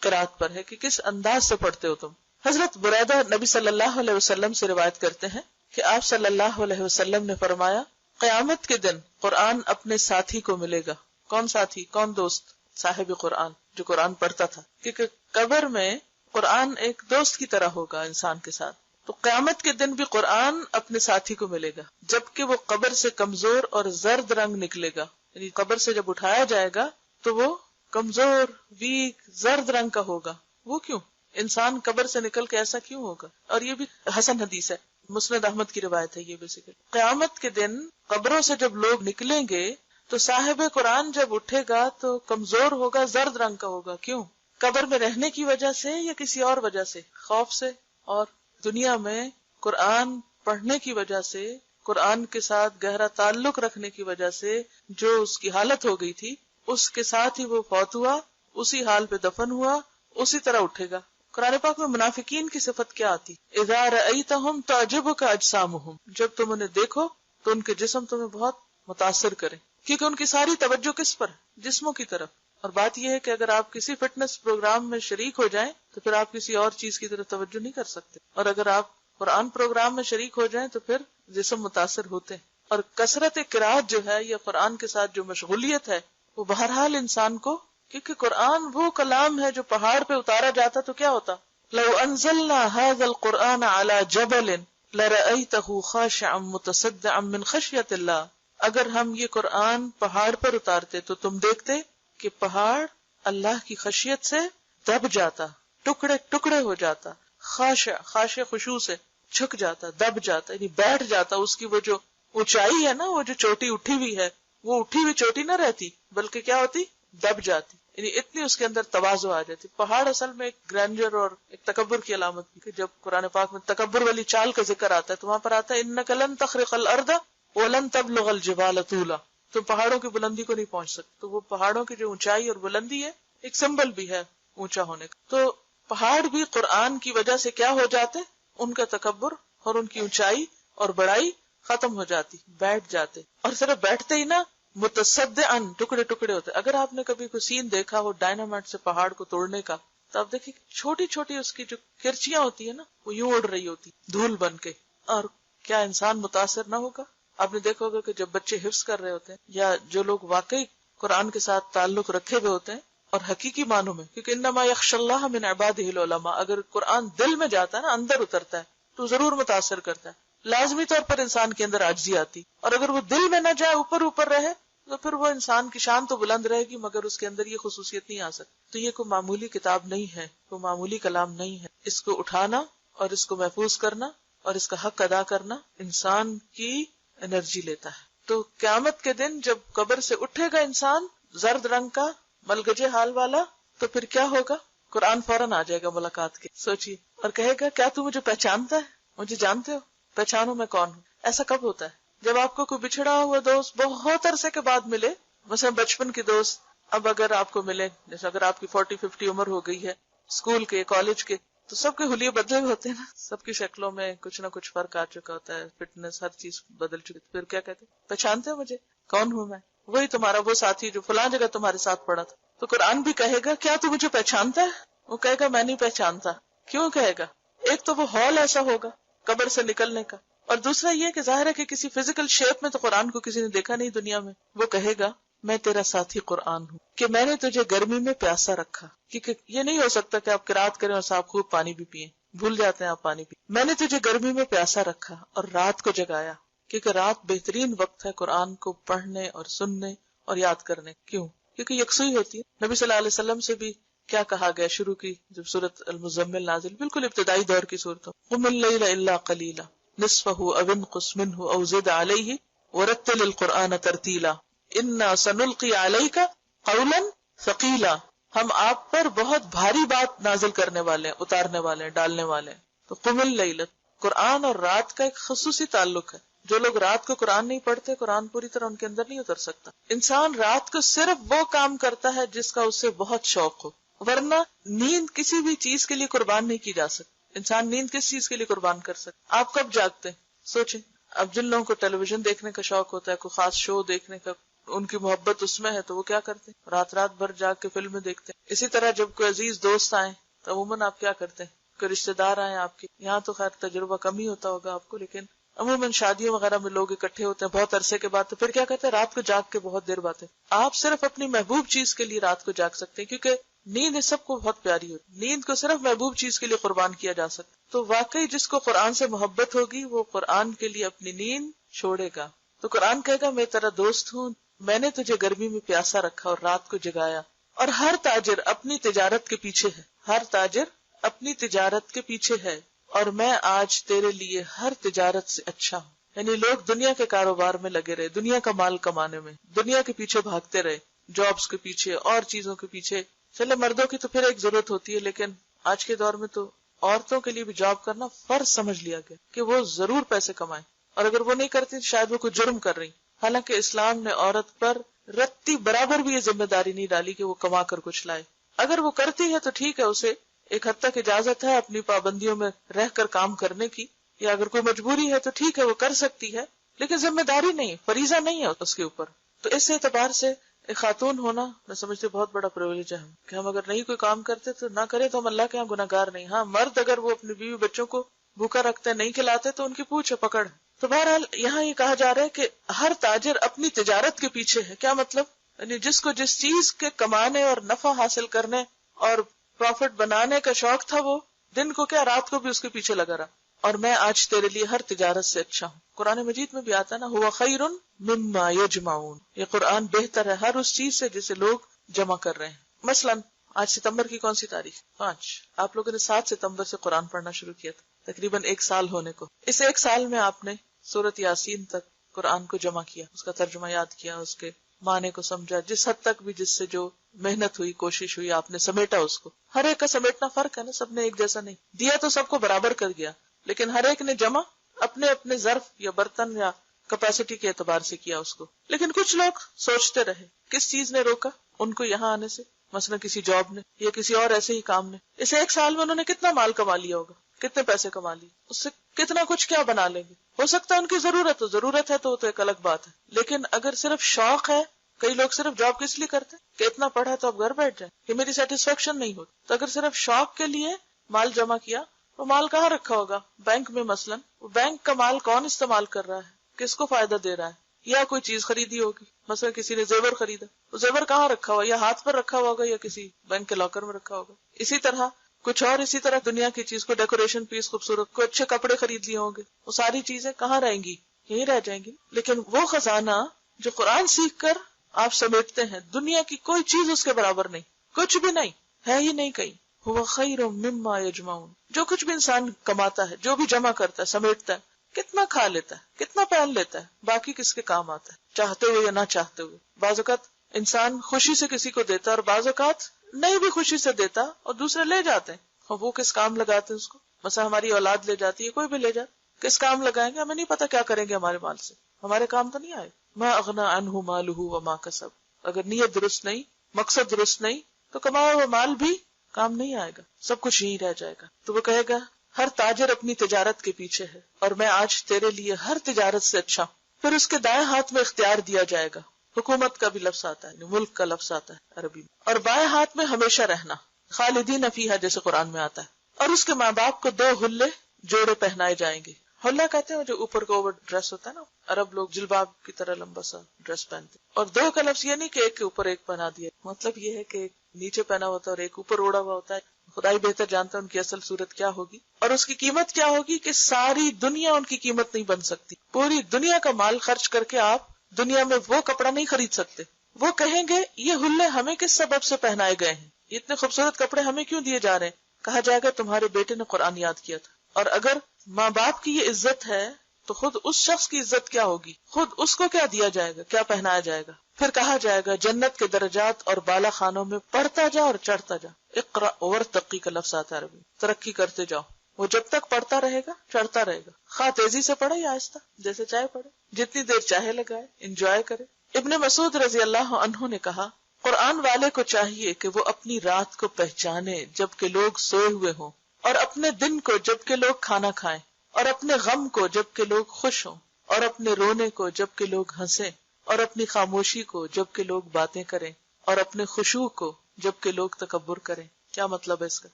قرات پر ہے کہ کس انداز سے پڑھتے ہو تم. حضرت بریدہ نبی صلی اللہ علیہ وسلم سے روایت کرتے ہیں کہ آپ صلی اللہ علیہ وسلم نے فرمایا، قیامت کے دن قرآن اپنے ساتھی کو ملے گا. کون ساتھی؟ کون دوست؟ صاحب قرآن، جو قرآن پڑھتا تھا. کیونکہ قبر میں قرآن ایک دوست کی طرح ہوگا انسان کے ساتھ. تو قیامت کے دن بھی قرآن اپنے ساتھی کو ملے گا، جبکہ وہ قبر سے کمزور اور زرد رنگ نکلے گا. یعنی قبر سے جب اٹھایا جائے گا تو وہ کمزور، ویک، زرد رنگ کا ہوگا. وہ کیوں؟ انسان قبر سے نکل کے ایسا کیوں ہوگا؟ اور یہ بھی حسن حدیث ہے، مسند احمد کی روایت ہے. یہ بیسیکلی قیامت کے دن قبروں سے جب لوگ نکلیں گے تو صاحب قرآن جب اٹھے گا تو کمزور ہوگا، زرد رنگ کا ہوگا. کیوں؟ قبر میں رہنے کی وجہ سے یا کسی اور وجہ سے؟ خوف سے اور دنیا میں قرآن پڑھنے کی وجہ سے قرآن کے ساتھ گہرا تعلق رکھنے کی وجہ سے جو اس کی حالت ہو گئی تھی اس کے ساتھ ہی وہ فوت ہوا، اسی حال پہ دفن ہوا، اسی طرح اٹھے گا۔ قرآن پاک میں منافقین کی صفت کیا آتی؟ اذا رأیتہم تعجبک اجسامہم، جب تم انہیں دیکھو تو ان کے جسم تمہیں بہت متاثر کریں، کیونکہ ان کی ساری توجہ کس پر؟ جسموں کی طرف۔ اور بات یہ ہے کہ اگر آپ کسی فٹنس پروگرام میں شریک ہو جائیں تو پھر آپ کسی اور چیز کی طرف توجہ نہیں کر سکتے، اور اگر آپ قرآن پروگرام میں شریک ہو جائیں تو پھر جسم متاثر ہوتے ہیں۔ اور کثرت قرات جو ہے یا قرآن کے ساتھ جو مشغولیت ہے وہ بہرحال انسان کو، کیونکہ قرآن وہ کلام ہے جو پہاڑ پہ اتارا جاتا تو کیا ہوتا؟ لو انزلنا هذا القرآن على جبل لرأيته خاشعا متصدعا من خشية الله، اگر ہم یہ قرآن پہاڑ پر اتارتے تو تم دیکھتے کہ پہاڑ اللہ کی خشیت سے دب جاتا، ٹکڑے ٹکڑے ہو جاتا، خاشع خشوع سے جھک جاتا، دب جاتا، یعنی بیٹھ جاتا۔ اس کی وہ جو اونچائی ہے نا، وہ جو چوٹی اٹھی ہوئی ہے، وہ اٹھی ہوئی چوٹی نہ رہتی بلکہ کیا ہوتی؟ دب جاتی، یعنی اتنی اس کے اندر تواضع آ جاتی۔ پہاڑ اصل میں ایک گرینڈر اور ایک تکبر کی علامت ہے، کہ جب قرآن پاک میں تکبر والی چال کا ذکر آتا ہے تو وہاں پر آتا ہے انک لن تخرق الارض ولن تبلغ الجبال طولا، تم پہاڑوں کی بلندی کو نہیں پہنچ سکتے۔ تو وہ پہاڑوں کی جو اونچائی اور بلندی ہے ایک سمبل بھی ہے اونچا ہونے کا۔ تو پہاڑ بھی قرآن کی وجہ سے کیا ہو جاتے؟ ان کا تکبر اور ان کی اونچائی اور بڑائی ختم ہو جاتی، بیٹھ جاتے، اور صرف بیٹھتے ہی نہ، متصدعن، ٹکڑے ٹکڑے ہوتے۔ اگر آپ نے کبھی کوئی سین دیکھا ہو ڈائنامائٹ سے پہاڑ کو توڑنے کا تو آپ دیکھیں چھوٹی چھوٹی اس کی جو کرچیاں ہوتی ہیں نا وہ یوں اڑ رہی ہوتی دھول بن کے، اور کیا انسان متاثر نہ ہوگا؟ آپ نے دیکھا ہوگا کہ جب بچے حفظ کر رہے ہوتے ہیں یا جو لوگ واقعی قرآن کے ساتھ تعلق رکھے ہوئے ہوتے ہیں اور حقیقی معنوں میں، کیونکہ انما یخشی اللہ من عبادہ العلماء، اگر قرآن دل میں جاتا ہے نا، اندر اترتا ہے تو ضرور متاثر کرتا ہے، لازمی طور پر انسان کے اندر عاجزی آتی، اور اگر وہ دل میں نہ جائے، اوپر اوپر رہے، تو پھر وہ انسان کی شان تو بلند رہے گی مگر اس کے اندر یہ خصوصیت نہیں آ سکتی۔ تو یہ کوئی معمولی کتاب نہیں ہے، کوئی معمولی کلام نہیں ہے، اس کو اٹھانا اور اس کو محفوظ کرنا اور اس کا حق ادا کرنا انسان کی انرجی لیتا ہے۔ تو قیامت کے دن جب قبر سے اٹھے گا انسان زرد رنگ کا ملگجے حال والا، تو پھر کیا ہوگا؟ قرآن فوراً آ جائے گا ملاقات کے، سوچیے، اور کہے گا کیا تو مجھے پہچانتا ہے؟ مجھے جانتے ہو؟ پہچانو میں کون ہوں۔ ایسا کب ہوتا ہے؟ جب آپ کو کوئی بچھڑا ہوا دوست بہت عرصے کے بعد ملے، مثلا بچپن کے دوست، اب اگر آپ کو ملے، جیسے اگر آپ کی 40-50 عمر ہو گئی ہے، اسکول کے، کالج کے، تو سب کے حلیے بدلے ہوئے ہوتے ہیں نا، سب کی شکلوں میں کچھ نہ کچھ فرق آ چکا ہوتا ہے، فٹنس، ہر چیز بدل چکی۔ پھر کیا کہتے ہیں؟ پہچانتے ہو مجھے؟ کون ہوں میں؟ وہی تمہارا وہ ساتھی جو فلاں جگہ تمہارے ساتھ پڑا تھا۔ تو قرآن بھی کہے گا کیا تو مجھے پہچانتا ہے؟ وہ کہے گا میں نہیں پہچانتا۔ کیوں کہے گا؟ ایک تو وہ ہال ایسا ہوگا قبر سے نکلنے کا، اور دوسرا یہ کہ ظاہر ہے کہ کسی فزیکل شیپ میں تو قرآن کو کسی نے دیکھا نہیں دنیا میں۔ وہ کہے گا میں تیرا ساتھی قرآن ہوں، کہ میں نے تجھے گرمی میں پیاسا رکھا، کیونکہ یہ نہیں ہو سکتا کہ آپ قرات کریں اور صاحب خوب پانی بھی پیئیں، بھول جاتے ہیں آپ پانی پی۔ میں نے تجھے گرمی میں پیاسا رکھا اور رات کو جگایا، کیونکہ رات بہترین وقت ہے قرآن کو پڑھنے اور سننے اور یاد کرنے۔ کیوں؟ کیونکہ یکسوئی ہوتی ہے۔ نبی صلی اللہ علیہ وسلم سے بھی کیا کہا گیا شروع کی جب سورۃ المزمل نازل، بالکل ابتدائی دور کی صورت، قم اللیل الا قلیلا نصفہ او انقص منہ او زد علیہ ورتل القرآن ترتیلا انا سنلقی علیک قولا ثقیلا، ہم آپ پر بہت بھاری بات نازل کرنے والے ہیں، اتارنے والے ہیں، ڈالنے والے ہیں۔ تو قم اللیل، قرآن اور رات کا ایک خصوصی تعلق ہے۔ جو لوگ رات کو قرآن نہیں پڑھتے، قرآن پوری طرح ان کے اندر نہیں اتر سکتا۔ انسان رات کو صرف وہ کام کرتا ہے جس کا اسے بہت شوق ہو، ورنہ نیند کسی بھی چیز کے لیے قربان نہیں کی جا سکتی۔ انسان نیند کس چیز کے لیے قربان کر سکتا؟ آپ کب جاگتے ہیں؟ سوچیں۔ اب جن لوگوں کو ٹیلی ویژن دیکھنے کا شوق ہوتا ہے، کوئی خاص شو دیکھنے کا، ان کی محبت اس میں ہے، تو وہ کیا کرتے ہیں؟ رات رات بھر جاگ کے فلمیں دیکھتے ہیں۔ اسی طرح جب کوئی عزیز دوست آئیں تو عموماً آپ کیا کرتے ہیں؟ کوئی رشتے دار آئیں آپ کے یہاں، تو خیر تجربہ کم ہی ہوتا ہوگا آپ کو، لیکن عموماً شادیوں وغیرہ میں لوگ اکٹھے ہوتے ہیں بہت عرصے کے بعد، تو پھر کیا کرتے ہیں؟ رات کو جاگ کے بہت دیر باتیں۔ آپ صرف اپنی محبوب چیز کے لیے رات کو جاگ سکتے ہیں، کیونکہ نیند اس سب کو بہت پیاری ہوتی، نیند کو صرف محبوب چیز کے لیے قربان کیا جا سکتا۔ تو واقعی جس کو قرآن سے محبت ہوگی وہ قرآن کے لیے اپنی نیند چھوڑے گا۔ تو قرآن کہے گا میں تیرا دوست ہوں، میں نے تجھے گرمی میں پیاسا رکھا اور رات کو جگایا۔ اور ہر تاجر اپنی تجارت کے پیچھے ہے، ہر تاجر اپنی تجارت کے پیچھے ہے، اور میں آج تیرے لیے ہر تجارت سے اچھا ہوں۔ یعنی لوگ دنیا کے کاروبار میں لگے رہے، دنیا کا مال کمانے میں، دنیا کے پیچھے بھاگتے رہے، جابز کے پیچھے اور چیزوں کے پیچھے۔ چلے مردوں کی تو پھر ایک ضرورت ہوتی ہے، لیکن آج کے دور میں تو عورتوں کے لیے بھی جاب کرنا فرض سمجھ لیا گیا کہ وہ ضرور پیسے کمائیں، اور اگر وہ نہیں کرتی شاید وہ کوئی جرم کر رہی. حالانکہ اسلام نے عورت پر رتی برابر بھی یہ ذمہ داری نہیں ڈالی کہ وہ کما کر کچھ لائے. اگر وہ کرتی ہے تو ٹھیک ہے، اسے ایک حد تک اجازت ہے اپنی پابندیوں میں رہ کر کام کرنے کی، یا اگر کوئی مجبوری ہے تو ٹھیک ہے وہ کر سکتی ہے، لیکن ذمہ داری نہیں، فریضہ نہیں ہے اس کے اوپر. تو اس اعتبار سے ایک خاتون ہونا میں سمجھتی بہت بڑا پریویلیج ہے کہ ہم اگر نہیں کوئی کام کرتے تو نہ کرے تو ہم اللہ کے یہاں گناہگار نہیں. ہاں مرد اگر وہ اپنی بیوی بچوں کو بھوکا رکھتے نہیں کھلاتے تو ان کی پوچھ ہے، پکڑ. تو بہرحال یہاں یہ کہا جا رہا ہے کہ ہر تاجر اپنی تجارت کے پیچھے ہے. کیا مطلب؟ یعنی جس کو جس چیز کے کمانے اور نفع حاصل کرنے اور پروفٹ بنانے کا شوق تھا وہ دن کو کیا رات کو بھی اس کے پیچھے لگا رہا. اور میں آج تیرے لیے ہر تجارت سے اچھا ہوں. قرآن مجید میں بھی آتا نا، ہوا خیر مما یجمعون، یہ قرآن بہتر ہے ہر اس چیز سے جسے لوگ جمع کر رہے ہیں. مثلا آج ستمبر کی کون سی تاریخ؟ 5. آپ لوگوں نے 7 ستمبر سے قرآن پڑھنا شروع کیا تھا، تقریباً 1 سال ہونے کو. اس 1 سال میں آپ نے سورۃ یاسین تک قرآن کو جمع کیا، اس کا ترجمہ یاد کیا، اس کے معنی کو سمجھا، جس حد تک بھی جس سے جو محنت ہوئی، کوشش ہوئی، آپ نے سمیٹا اس کو. ہر ایک کا سمیٹنا فرق ہے نا، سب نے ایک جیسا نہیں دیا، تو سب کو برابر کر گیا، لیکن ہر ایک نے جمع اپنے اپنے ظرف یا برتن یا کیپیسٹی کے اعتبار سے کیا اس کو. لیکن کچھ لوگ سوچتے رہے کس چیز نے روکا ان کو یہاں آنے سے، مثلا کسی جاب نے یا کسی اور ایسے ہی کام نے. اس 1 سال میں انہوں نے کتنا مال کما لیا ہوگا، کتنے پیسے کما لیے، اس سے کتنا کچھ کیا بنا لیں گے. ہو سکتا ہے ان کی ضرورت ہے تو وہ تو ایک الگ بات ہے، لیکن اگر صرف شوق ہے، کئی لوگ صرف جاب کس لیے کرتے ہیں کہ اتنا پڑھا تو اب گھر بیٹھ جائیں کہ میری سیٹسفیکشن نہیں ہوتی. تو اگر صرف شوق کے لیے مال جمع کیا، وہ مال کہاں رکھا ہوگا؟ بینک میں. مثلا وہ بینک کا مال کون استعمال کر رہا ہے، کس کو فائدہ دے رہا ہے؟ یا کوئی چیز خریدی ہوگی، مثلا کسی نے زیور خریدا، وہ زیور کہاں رکھا ہوا؟ یا ہاتھ پر رکھا ہوگا یا کسی بینک کے لاکر میں رکھا ہوگا. اسی طرح کچھ اور، اسی طرح دنیا کی چیز کو ڈیکوریشن پیس خوبصورت، کوئی اچھے کپڑے خرید لیے ہوں گے، وہ ساری چیزیں کہاں رہیں گی؟ یہیں رہ جائیں گی. لیکن وہ خزانہ جو قرآن سیکھ کر آپ سمیٹتے ہیں، دنیا کی کوئی چیز اس کے برابر نہیں، کچھ بھی نہیں ہے ہی نہیں کہیں. ہوا خیر مما یجمعون، جو کچھ بھی انسان کماتا ہے، جو بھی جمع کرتا ہے، سمیٹتا ہے، کتنا کھا لیتا ہے، کتنا پہن لیتا ہے، باقی کس کے کام آتا ہے، چاہتے ہوئے یا نہ چاہتے ہوئے. بعض اوقات انسان خوشی سے کسی کو دیتا ہے اور بعض اوقات نہیں بھی خوشی سے دیتا اور دوسرے لے جاتے ہیں. اور وہ کس کام لگاتے ہیں اس کو؟ مثلا ہماری اولاد لے جاتی ہے، کوئی بھی لے جائے، کس کام لگائیں گے؟ ہمیں نہیں پتا کیا کریں گے ہمارے مال سے، ہمارے کام تو نہیں آئے. ما اغنى عنہ مالہ وما کسب، اگر نیت درست نہیں، مقصد درست نہیں تو کمایا ہوا مال بھی کام نہیں آئے گا، سب کچھ یہیں رہ جائے گا. تو وہ کہے گا ہر تاجر اپنی تجارت کے پیچھے ہے اور میں آج تیرے لیے ہر تجارت سے اچھا ہوں. پھر اس کے دائیں ہاتھ میں اختیار دیا جائے گا. حکومت کا بھی لفظ آتا ہے، ملک کا لفظ آتا ہے عربی میں. اور بائیں ہاتھ میں ہمیشہ رہنا، خالدین فیہا جیسے قرآن میں آتا ہے. اور اس کے ماں باپ کو 2 حلے جوڑے پہنائے جائیں گے. حلہ کہتے ہیں جو اوپر کا اوور ڈریس ہوتا ہے نا، عرب لوگ جلباب کی طرح لمبا سا ڈریس پہنتے. اور 2 کا لفظ یہ نہیں کہ ایک کے اوپر ایک پہنا دیا، مطلب یہ ہے کہ ایک نیچے پہنا ہوتا ہے اور ایک اوپر اوڑا ہوا ہوتا ہے. خدا ہی بہتر جانتا ہے ان کی اصل صورت کیا ہوگی اور اس کی قیمت کیا ہوگی کہ ساری دنیا ان کی قیمت نہیں بن سکتی. پوری دنیا کا مال خرچ کر کے آپ دنیا میں وہ کپڑا نہیں خرید سکتے. وہ کہیں گے یہ حلے ہمیں کس سبب سے پہنائے گئے ہیں، اتنے خوبصورت کپڑے ہمیں کیوں دیے جا رہے ہیں؟ کہا جائے گا تمہارے بیٹے نے قرآن یاد کیا تھا. اور اگر ماں باپ کی یہ عزت ہے تو خود اس شخص کی عزت کیا ہوگی، خود اس کو کیا دیا جائے گا، کیا پہنایا جائے گا. پھر کہا جائے گا جنت کے درجات اور بالا خانوں میں پڑھتا جا اور چڑھتا جا. اقرا ورتقی کا لفظ آتا ہے عربی، ترقی کرتے جاؤ. وہ جب تک پڑھتا رہے گا چڑھتا رہے گا، خواہ تیزی سے پڑھے یا آہستہ، جیسے چاہے پڑھے، جتنی دیر چاہے لگائے، انجوائے کرے. ابن مسعود رضی اللہ عنہ نے کہا قرآن والے کو چاہیے کہ وہ اپنی رات کو پہچانے جبکہ لوگ سوئے ہوئے ہوں، اور اپنے دن کو جبکہ لوگ کھانا کھائیں، اور اپنے غم کو جبکہ لوگ خوش ہوں، اور اپنے رونے کو جبکہ لوگ ہنسیں، اور اپنی خاموشی کو جبکہ لوگ باتیں کریں، اور اپنے خشوع کو جبکہ لوگ تکبر کریں. کیا مطلب ہے اس کا؟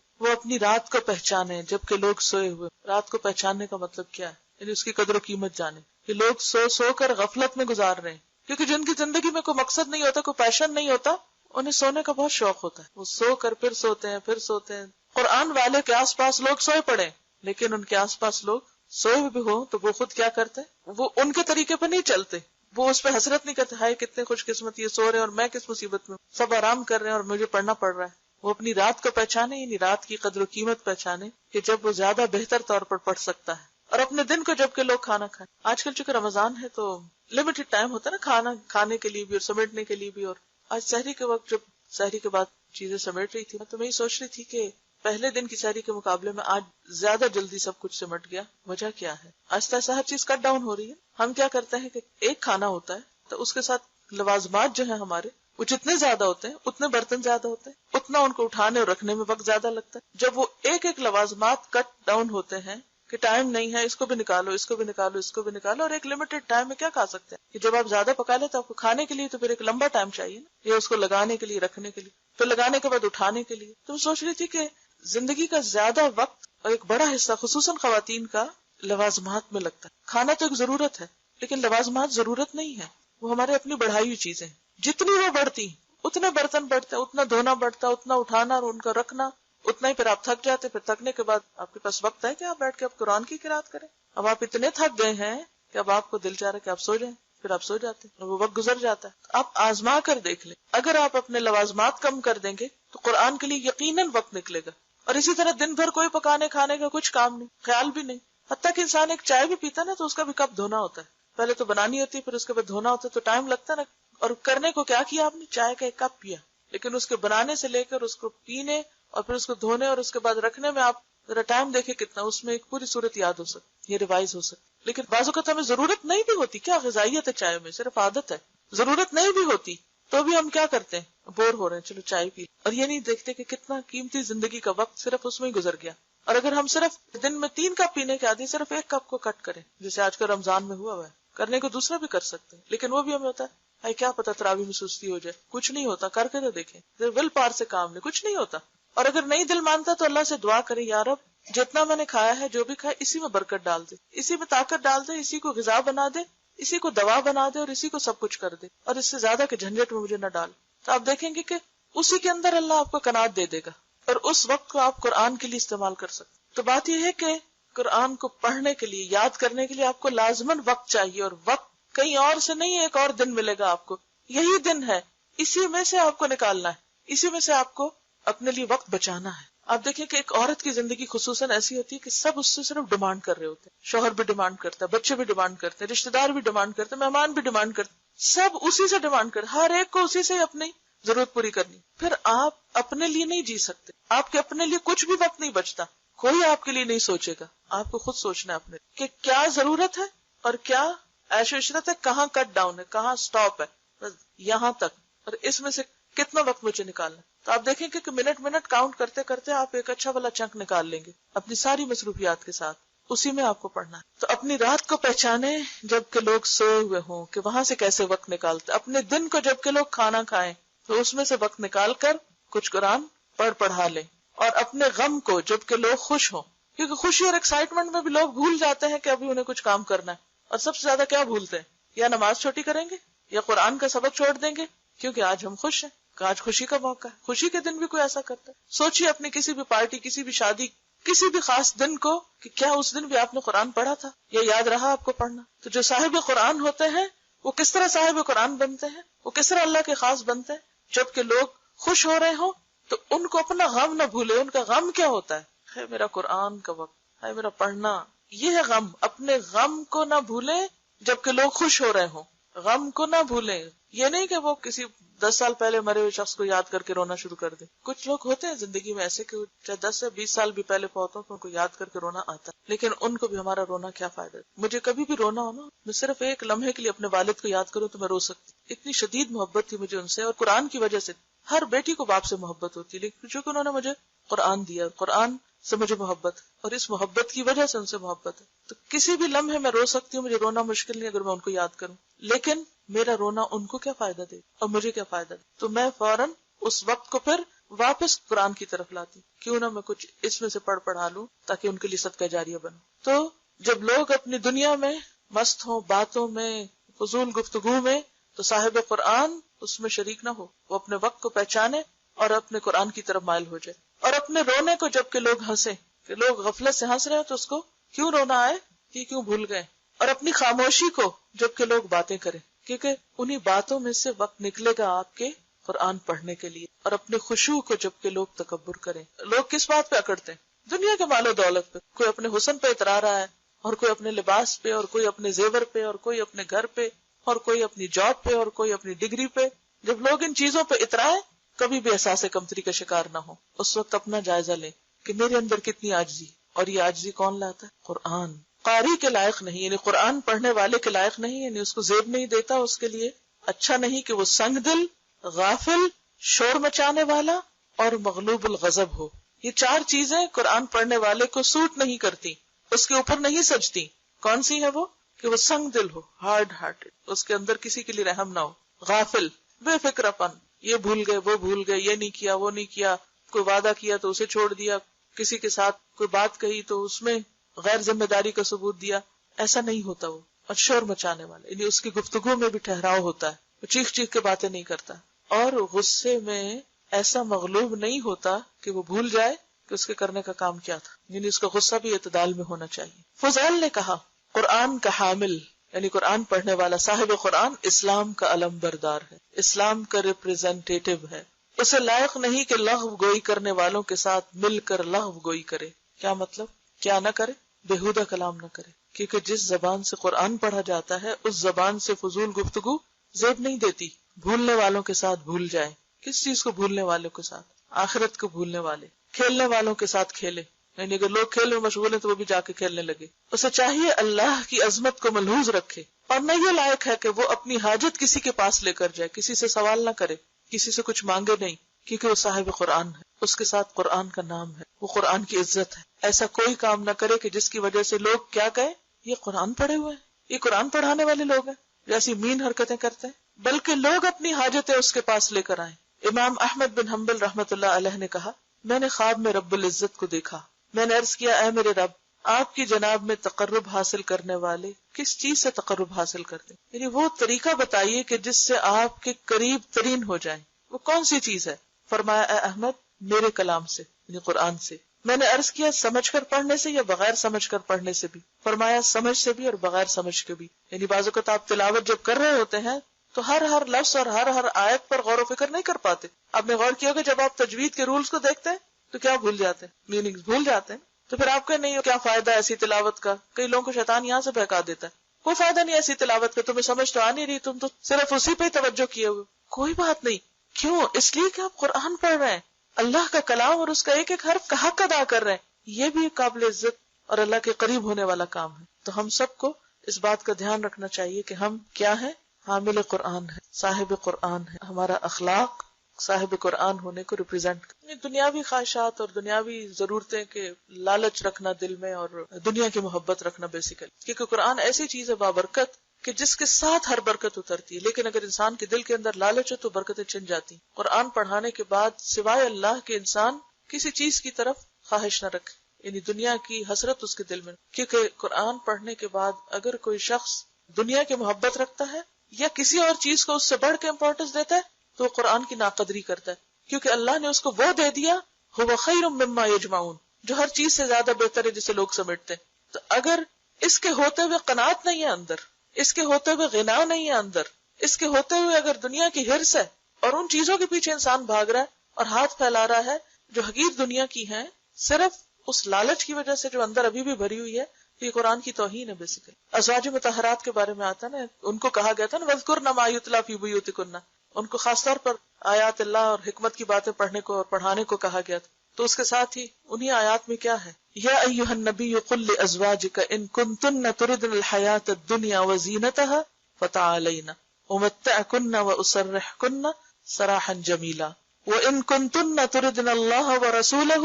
وہ اپنی رات کو پہچانے جبکہ لوگ سوئے ہوئے. رات کو پہچاننے کا مطلب کیا ہے؟ یعنی اس کی قدر و قیمت جانے کہ لوگ سو کر غفلت میں گزار رہے ہیں، کیونکہ جن کی زندگی میں کوئی مقصد نہیں ہوتا، کوئی پیشن نہیں ہوتا، انہیں سونے کا بہت شوق ہوتا ہے. وہ سو کر پھر سوتے ہیں، پھر سوتے ہیں. قرآن والے کے آس پاس لوگ سوئے پڑے، لیکن ان کے آس پاس لوگ سوئے بھی ہو تو وہ خود کیا کرتے؟ وہ ان کے طریقے پہ نہیں چلتے، وہ اس پہ حسرت نہیں کرتے ہائے کتنے خوش قسمت یہ سو رہے ہیں اور میں کس مصیبت میں، سب آرام کر رہے ہیں اور مجھے پڑھنا پڑ رہا ہے. وہ اپنی رات کو پہچانے، یعنی رات کی قدر و قیمت پہچانے کہ جب وہ زیادہ بہتر طور پر پڑھ سکتا ہے، اور اپنے دن کو جب کہ لوگ کھانا کھائیں. آج کل چونکہ رمضان ہے تو لمیٹڈ ٹائم ہوتا ہے نا کھانا کھانے کے لیے بھی اور سمیٹنے کے لیے بھی. اور آج سحری کے وقت جب سحری کے بعد چیزیں سمیٹ رہی تھی تو میں یہ سوچ رہی تھی کہ پہلے دن کی سحری کے مقابلے میں آج زیادہ جلدی سب کچھ سمٹ گیا. وجہ کیا ہے؟ آہستہ آہستہ ہر چیز کٹ ڈاؤن ہو رہی ہے. ہم کیا کرتے ہیں کہ ایک کھانا ہوتا ہے تو اس کے ساتھ لوازمات جو ہیں ہمارے وہ جتنے زیادہ ہوتے ہیں اتنے برتن زیادہ ہوتے ہیں، اتنا ان کو اٹھانے اور رکھنے میں وقت زیادہ لگتا ہے. جب وہ ایک ایک لوازمات کٹ ڈاؤن ہوتے ہیں کہ ٹائم نہیں ہے، اس کو بھی نکالو، اس کو بھی نکالو، اس کو بھی نکالو، اور ایک لمیٹڈ ٹائم میں کیا کھا سکتے ہیں کہ جب آپ زیادہ پکا لیں تو آپ کو کھانے کے لیے تو پھر ایک لمبا ٹائم چاہیے نا، یا اس کو لگانے کے لیے، رکھنے کے لیے، پھر لگانے کے بعد اٹھانے کے لیے. تو میں سوچ رہی تھی کہ زندگی کا زیادہ وقت اور ایک بڑا حصہ خصوصاً خواتین کا لوازمات میں لگتا ہے. کھانا تو ایک ضرورت ہے لیکن لوازمات ضرورت نہیں ہے، وہ ہمارے اپنی بڑھائی ہوئی چیزیں ہیں. جتنی وہ بڑھتی اتنے برتن بڑھتے، اتنا دھونا بڑھتا، اتنا اٹھانا اور ان کا رکھنا، اتنا ہی پھر آپ تھک جاتے. پھر تھکنے کے بعد آپ کے پاس وقت ہے کہ آپ بیٹھ کے آپ قرآن کی قرات کریں. اب آپ اتنے تھک گئے ہیں کہ اب آپ کو دل چاہ رہا ہے کہ آپ سو جائیں، پھر آپ سو جاتے ہیں اور وہ وقت گزر جاتا ہے. آپ آزما کر دیکھ لیں، اگر آپ اپنے لوازمات کم کر دیں گے تو قرآن کے لیے یقیناً وقت نکلے گا. اور اسی طرح دن بھر کوئی پکانے کھانے کا کچھ کام نہیں، خیال بھی نہیں. حتیٰ کہ انسان ایک چائے بھی پیتا نا تو اس کا بھی کپ دھونا ہوتا ہے. پہلے تو بنانی ہوتی ہے، پھر اس کے بعد دھونا ہوتا ہے، تو ٹائم لگتا ہے نا. اور کرنے کو کیا کیا آپ نے؟ چائے کا ایک کپ پیا، لیکن اس کے بنانے سے لے کر اس کو پینے اور پھر اس کو دھونے اور اس کے بعد رکھنے میں آپ ذرا ٹائم دیکھیں کتنا، اس میں ایک پوری صورت یاد ہو سکتی، یہ ریوائز ہو سکتی. لیکن بعض اوقات ہمیں ضرورت نہیں بھی ہوتی، کیا غذائیت ہے چائے میں، صرف عادت ہے. ضرورت نہیں بھی ہوتی تو بھی ہم کیا کرتے ہیں؟ بور ہو رہے ہیں، چلو چائے پی. اور یہ نہیں دیکھتے کہ کتنا قیمتی زندگی کا وقت صرف اس میں ہی گزر گیا. اور اگر ہم صرف دن میں 3 کپ پینے کے عادی، صرف 1 کپ کو کٹ کریں، جیسے آج کل رمضان میں ہوا ہے، کرنے کو دوسرا بھی کر سکتے ہیں لیکن وہ بھی ہمیں ہوتا ہے کیا پتا تراویح میں سستی ہو جائے. کچھ نہیں ہوتا، کر کے تو دیکھیں، ول پار سے کام نہیں، کچھ نہیں ہوتا. اور اگر نہیں دل مانتا تو اللہ سے دعا کریں، یا رب جتنا میں نے کھایا ہے، جو بھی کھایا، اسی میں برکت ڈال دے، اسی میں طاقت ڈال دے، اسی کو غذا بنا دے، اسی کو دوا بنا دے اور اسی کو سب کچھ کر دے، اور اس سے زیادہ کہ جھنجٹ میں مجھے نہ ڈال. تو آپ دیکھیں گے کہ اسی کے اندر اللہ آپ کو قناعت دے دے گا اور اس وقت کو آپ قرآن کے لیے استعمال کر سکتے. تو بات یہ ہے کہ قرآن کو پڑھنے کے لیے، یاد کرنے کے لیے آپ کو لازماً وقت چاہیے، اور وقت کہیں اور سے نہیں، ایک اور دن ملے گا آپ کو، یہی دن ہے، اسی میں سے آپ کو نکالنا ہے، اسی میں سے آپ کو اپنے لیے وقت بچانا ہے. آپ دیکھیں کہ ایک عورت کی زندگی خصوصاً ایسی ہوتی ہے کہ سب اس سے صرف ڈیمانڈ کر رہے ہوتے ہیں. شوہر بھی ڈیمانڈ کرتا ہے، بچے بھی ڈیمانڈ کرتے ہیں، رشتے دار بھی ڈیمانڈ کرتے ہیں، مہمان بھی ڈیمانڈ کرتے ہیں، سب اسی سے ڈیمانڈ کرتے، ہر ایک کو اسی سے اپنی ضرورت پوری کرنی. پھر آپ اپنے لیے نہیں جی سکتے، آپ کے اپنے لیے کچھ بھی وقت نہیں بچتا. کوئی آپ کے لیے نہیں سوچے گا، آپ کو خود سوچنا ہے اپنے کہ کیا ضرورت ہے اور کیا عیش و عشرت ہے، کہاں کٹ ڈاؤن ہے، کہاں سٹاپ ہے، بس یہاں تک، اور اس میں سے کتنا وقت مجھے نکالنا. تو آپ دیکھیں کہ منٹ کاؤنٹ کرتے کرتے آپ ایک اچھا والا چنک نکال لیں گے اپنی ساری مصروفیات کے ساتھ، اسی میں آپ کو پڑھنا ہے. تو اپنی رات کو پہچانے جب کہ لوگ سوئے ہوئے ہوں کہ وہاں سے کیسے وقت نکالتے، اپنے دن کو جب کہ لوگ کھانا کھائیں تو اس میں سے وقت نکال کر کچھ قرآن پڑھا لیں. اور اپنے غم کو جب کہ لوگ خوش ہوں، کیونکہ خوشی اور ایکسائٹمنٹ میں بھی لوگ بھول جاتے ہیں کہ ابھی انہیں کچھ کام کرنا ہے. اور سب سے زیادہ کیا بھولتے ہیں؟ یا نماز چھوٹی کریں گے یا قرآن کا سبق چھوڑ دیں گے کیونکہ آج ہم خوش ہیں، کہ آج خوشی کا موقع ہے. خوشی کے دن بھی کوئی ایسا کرتا ہے؟ سوچیے اپنی کسی بھی پارٹی، کسی بھی شادی، کسی بھی خاص دن کو کہ کیا اس دن بھی آپ نے قرآن پڑھا تھا یا یاد رہا آپ کو پڑھنا. تو جو صاحب قرآن ہوتے ہیں وہ کس طرح صاحب قرآن بنتے ہیں، وہ کس طرح اللہ کے خاص بنتے ہیں؟ جبکہ لوگ خوش ہو رہے ہوں تو ان کو اپنا غم نہ بھولے. ان کا غم کیا ہوتا ہے میرا قرآن کا وقت ہے، میرا پڑھنا، یہ ہے غم. اپنے غم کو نہ بھولیں جبکہ لوگ خوش ہو رہے ہوں، غم کو نہ بھولیں. یہ نہیں کہ وہ کسی 10 سال پہلے مرے ہوئے شخص کو یاد کر کے رونا شروع کر دیں. کچھ لوگ ہوتے ہیں زندگی میں ایسے کہ چاہے 10 سے 20 سال بھی پہلے فوت ہو تو ان کو یاد کر کے رونا آتا ہے، لیکن ان کو بھی ہمارا رونا کیا فائدہ. مجھے کبھی بھی رونا ہو نا، میں صرف ایک لمحے کے لیے اپنے والد کو یاد کروں تو میں رو سکتی. اتنی شدید محبت تھی مجھے ان سے، اور قرآن کی وجہ سے. ہر بیٹی کو باپ سے محبت ہوتی ہے، لیکن چونکہ انہوں نے مجھے قرآن دیا، قرآن سے مجھے محبت، اور اس محبت کی وجہ سے ان سے محبت ہے. تو کسی بھی لمحے میں رو سکتی ہوں، مجھے رونا مشکل نہیں اگر میں ان کو یاد کروں. لیکن میرا رونا ان کو کیا فائدہ دے اور مجھے کیا فائدہ دے؟ تو میں فوراً اس وقت کو پھر واپس قرآن کی طرف لاتی، کیوں نہ میں کچھ اس میں سے پڑھا لوں تاکہ ان کے لیے صدقہ جاریہ بنوں. تو جب لوگ اپنی دنیا میں مست ہوں، باتوں میں، فضول گفتگو میں، تو صاحب قرآن اس میں شریک نہ ہو. وہ اپنے وقت کو پہچانے اور اپنے قرآن کی طرف مائل ہو جائے. اور اپنے رونے کو جب کہ لوگ ہنسیں، کہ لوگ غفلت سے ہنس رہے ہیں تو اس کو کیوں رونا آئے، یہ کیوں بھول گئے. اور اپنی خاموشی کو جب کہ لوگ باتیں کریں، کیونکہ انہی باتوں میں سے وقت نکلے گا آپ کے قرآن پڑھنے کے لیے. اور اپنے خشوع کو جب کہ لوگ تکبر کریں. لوگ کس بات پہ اکڑتے ہیں؟ دنیا کے مال و دولت پہ. کوئی اپنے حسن پہ اترا رہا ہے، اور کوئی اپنے لباس پہ، اور کوئی اپنے زیور پہ، اور کوئی اپنے گھر پہ، اور کوئی اپنی جاب پہ، اور کوئی اپنی ڈگری پہ. جب لوگ ان چیزوں پہ اترائے، کبھی بھی احساس کمتری کا شکار نہ ہو. اس وقت اپنا جائزہ لیں کہ میرے اندر کتنی عاجزی، اور یہ عاجزی کون لاتا ہے؟ قرآن. قاری کے لائق نہیں، یعنی قرآن پڑھنے والے کے لائق نہیں، یعنی اس کو زیب نہیں دیتا، اس کے لیے اچھا نہیں کہ وہ سنگ دل، غافل، شور مچانے والا اور مغلوب الغضب ہو. یہ چار چیزیں قرآن پڑھنے والے کو سوٹ نہیں کرتی، اس کے اوپر نہیں سجتی. کون سی ہے وہ؟ کہ وہ سنگ دل ہو، ہارڈ ہارٹڈ، اس کے اندر کسی کے لیے رحم نہ ہو، غافل، بے فکر اپن، یہ بھول گئے وہ بھول گئے، یہ نہیں کیا وہ نہیں کیا، کوئی وعدہ کیا تو اسے چھوڑ دیا، کسی کے ساتھ کوئی بات کہی تو اس میں غیر ذمہ داری کا ثبوت دیا. ایسا نہیں ہوتا وہ. اور شور مچانے والے، یعنی اس کی گفتگو میں بھی ٹھہراؤ ہوتا ہے، وہ چیخ چیخ کے باتیں نہیں کرتا، اور غصے میں ایسا مغلوب نہیں ہوتا کہ وہ بھول جائے کہ اس کے کرنے کا کام کیا تھا. یعنی اس کا غصہ بھی اعتدال میں ہونا چاہیے. فضیل نے کہا قرآن کا حامل یعنی قرآن پڑھنے والا، صاحب قرآن اسلام کا علم بردار ہے، اسلام کا ریپریزنٹیٹو ہے. اسے لائق نہیں کہ لغو گوئی کرنے والوں کے ساتھ مل کر لغو گوئی کرے. کیا مطلب؟ کیا نہ کرے؟ بےہودہ کلام نہ کرے، کیونکہ جس زبان سے قرآن پڑھا جاتا ہے اس زبان سے فضول گفتگو زیب نہیں دیتی. بھولنے والوں کے ساتھ بھول جائے. کس چیز کو بھولنے والوں کے ساتھ؟ آخرت کو بھولنے والے. کھیلنے والوں کے ساتھ کھیلے، یعنی اگر لوگ کھیل میں مشغول ہیں تو وہ بھی جا کے کھیلنے لگے. اسے چاہیے اللہ کی عظمت کو ملحوظ رکھے، اور نہ یہ لائق ہے کہ وہ اپنی حاجت کسی کے پاس لے کر جائے، کسی سے سوال نہ کرے، کسی سے کچھ مانگے نہیں، کیونکہ وہ صاحب قرآن ہے، اس کے ساتھ قرآن کا نام ہے، وہ قرآن کی عزت ہے. ایسا کوئی کام نہ کرے کہ جس کی وجہ سے لوگ کیا کہیں، یہ قرآن پڑھے ہوئے ہیں، یہ قرآن پڑھانے والے لوگ ہیں، جیسی مین حرکتیں کرتے ہیں. بلکہ لوگ اپنی حاجتیں اس کے پاس لے کر آئیں. امام احمد بن حنبل رحمۃ اللہ علیہ نے کہا میں نے خواب میں رب العزت کو دیکھا. میں نے عرض کیا اے میرے رب، آپ کی جناب میں تقرب حاصل کرنے والے کس چیز سے تقرب حاصل کرتے ہیں؟ یعنی وہ طریقہ بتائیے کہ جس سے آپ کے قریب ترین ہو جائیں. وہ کون سی چیز ہے؟ فرمایا اے احمد میرے کلام سے، یعنی قرآن سے. میں نے عرض کیا سمجھ کر پڑھنے سے یا بغیر سمجھ کر پڑھنے سے بھی؟ فرمایا سمجھ سے بھی اور بغیر سمجھ کے بھی. یعنی بعض اوقات آپ تلاوت جب کر رہے ہوتے ہیں تو ہر لفظ اور ہر آیت پر غور و فکر نہیں کر پاتے. آپ نے غور کیا کہ جب آپ تجوید کے رولز کو دیکھتے ہیں تو کیا بھول جاتے ہیں؟ میننگز بھول جاتے ہیں. تو پھر آپ کا نہیں کیا فائدہ ایسی تلاوت کا؟ کئی لوگوں کو شیطان یہاں سے بہکا دیتا ہے، کوئی فائدہ نہیں ایسی تلاوت کا، تمہیں سمجھ تو آ نہیں رہی، تم تو صرف اسی پہ توجہ کیے ہوئے. کوئی بات نہیں. کیوں؟ اس لیے کہ آپ قرآن پڑھ رہے ہیں، اللہ کا کلام اور اس کا ایک ایک حرف کا حق ادا کر رہے ہیں. یہ بھی قابل عزت اور اللہ کے قریب ہونے والا کام ہے. تو ہم سب کو اس بات کا دھیان رکھنا چاہیے کہ ہم کیا ہیں؟ حامل قرآن ہے، صاحب قرآن ہے. ہمارا اخلاق صاحب قرآن ہونے کو ریپرزینٹ. دنیاوی خواہشات اور دنیاوی ضرورتیں کے لالچ رکھنا دل میں اور دنیا کی محبت رکھنا بیسیکلی، کیونکہ قرآن ایسی چیز ہے بابرکت کہ جس کے ساتھ ہر برکت اترتی ہے. لیکن اگر انسان کے دل کے اندر لالچ ہے تو برکتیں چھن جاتی. قرآن پڑھانے کے بعد سوائے اللہ کے انسان کسی چیز کی طرف خواہش نہ رکھے، یعنی دنیا کی حسرت اس کے دل میں. کیونکہ قرآن پڑھنے کے بعد اگر کوئی شخص دنیا کی محبت رکھتا ہے یا کسی اور چیز کو اس سے بڑھ کے امپورٹنس دیتا ہے تو وہ قرآن کی ناقدری کرتا ہے. کیونکہ اللہ نے اس کو وہ دے دیا هو خیر مما یجمعون، جو ہر چیز سے زیادہ بہتر ہے جسے لوگ سمیٹتے ہیں. تو اگر اس کے ہوتے ہوئے قناعت نہیں ہے اندر، اس کے ہوتے ہوئے غنا نہیں ہے اندر، اس کے ہوتے ہوئے اگر دنیا کی ہرس ہے اور ان چیزوں کے پیچھے انسان بھاگ رہا ہے اور ہاتھ پھیلا رہا ہے جو حقیر دنیا کی ہیں صرف اس لالچ کی وجہ سے جو اندر ابھی بھی بھری ہوئی ہے، تو یہ قرآن کی توہین ہے بیسیکلی. ازواج مطہرات کے بارے میں آتا نا، ان کو کہا گیا تھا نا وَاذْكُرْنَ مَا يُتْلَىٰ فِي بُيُوتِكُنَّ، ان کو خاص طور پر آیات اللہ اور حکمت کی باتیں پڑھنے کو اور پڑھانے کو کہا گیا تھا. تو اس کے ساتھ ہی انہی آیات میں کیا ہے، یا ایھا النبی قل لازواجک ان کنتن تردن الحیاۃ الدنیا وزینتها فتعالین امتعکن واسرحکن سراحا جمیلا وان کنتن تردن اللہ ورسولہ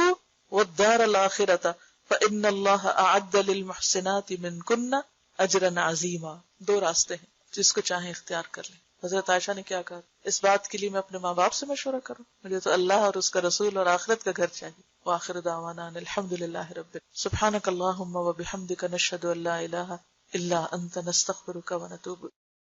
والدار الآخرۃ فان اللہ اعد للمحسنات منکن اجرا عظیما. 2 راستے ہیں، جس کو چاہیں اختیار کر لیں. حضرت عائشہ نے کیا کہا، اس بات کے لیے میں اپنے ماں باپ سے مشورہ کروں؟ مجھے تو اللہ اور اس کا رسول اور آخرت کا گھر چاہیے. وآخر دعوانا ان الحمد للہ رب سبحانک اللہم وبحمدک نشہد ان لا الہ الا انت نستغفرک ونتوب